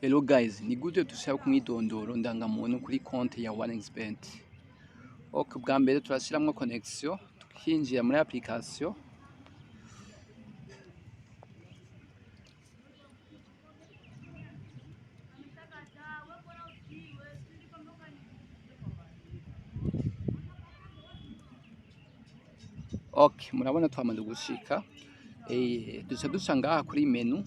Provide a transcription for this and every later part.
Hello guys, ni gute dushaka kumwidondoro ndangamuntu kuri konti ya OneXBet. Ok, bwa mbere turashiramwo connection, tukinjira muri application. Ok, murabona twamaze gushika. Duca ngaha kuri menu.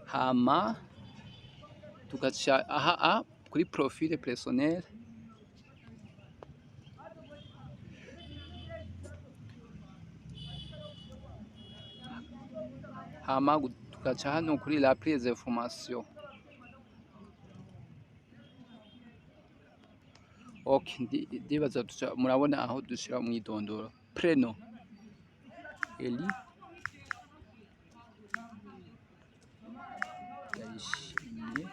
Hama tugaca aha kuri profile personnel. Hama tugaca hano kuri la prise d'information. Ok, ndibaza murabona aho dushira umwidondoro. Preno Eli Ndayishimiye.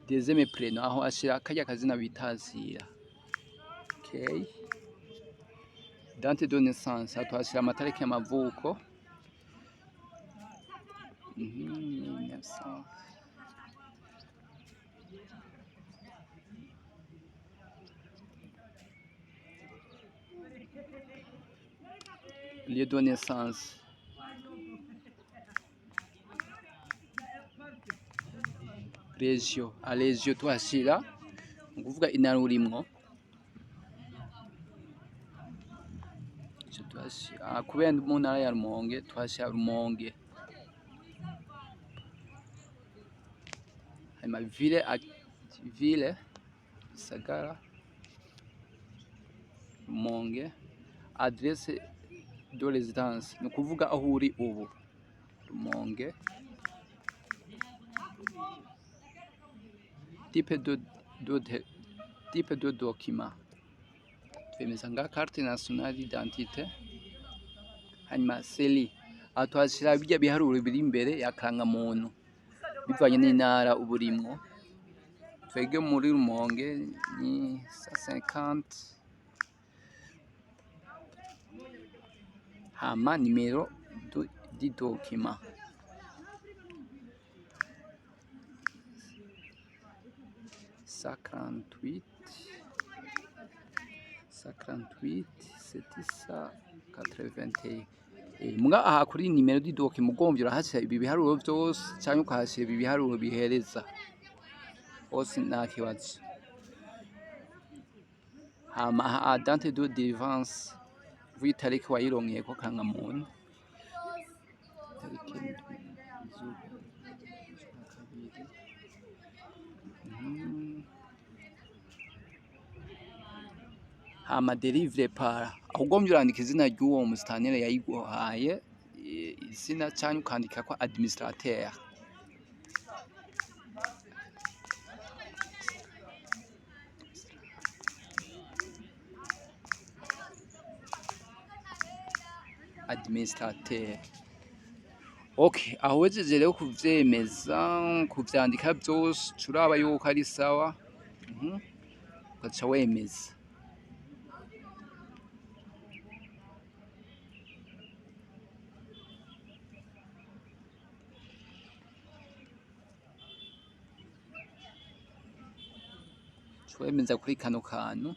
Deuxième preno aho ashira karya kazina bitazira. Okay. Date de naissance aho ashira amatariki y'amavuko. 1900. Lieu de naissance. Regio, Alegio tuhashira nguvuga intara urimwo. Tuhashira kubera mu ntara ya Rumonge, tuhashira Rumonge. Hanyuma ville Sagara Rumonge. Adresse de résidence ni kuvuga aho uri ubu Rumonge. Type de document twemeza nga carte nationale d'identité. Hanyuma seli aho tuhashira bijya biharuro biri imbere yakanga muntu bivanye n'intara uburimwo. Twege muri Rumonge ni 150. Hama numéro du document. Ça 38 781. Muga aha kuri nimero di document mugomvye urahashira ibi biharuro byose cyangwa ukahashira ibi biharuro bihereza hose nta kibazo. Hama date de délivrance itariki wayironkeye ko kanga muntu. Hama delivery par aho ugomvye urandika izina ry'uwo musitanere yayiguhaye, izina cyangwa ukandika ko administrateur. Administrateur. Ok, aho wejeje rero kuvyemeza kuvyandika byose turaba yuko ari sawa. Ugaca wemeza. Wemeza kuri kano kantu.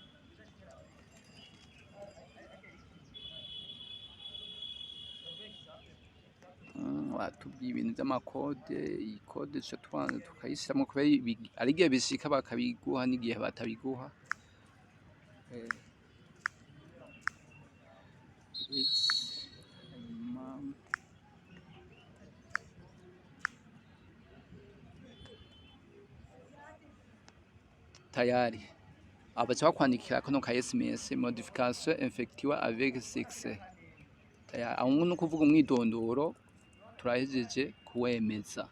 Watubwiye ibintu by'amakode, iyi kode tubanza tukayishyiramo kubera ari igihe bishika bakabiguha n'igihe batabiguha. Tayari abaca bakwandikira kano ka SMS modification effective avec succès. Tayari aho no kuvuga umwidondoro turahejeje kuwemeza.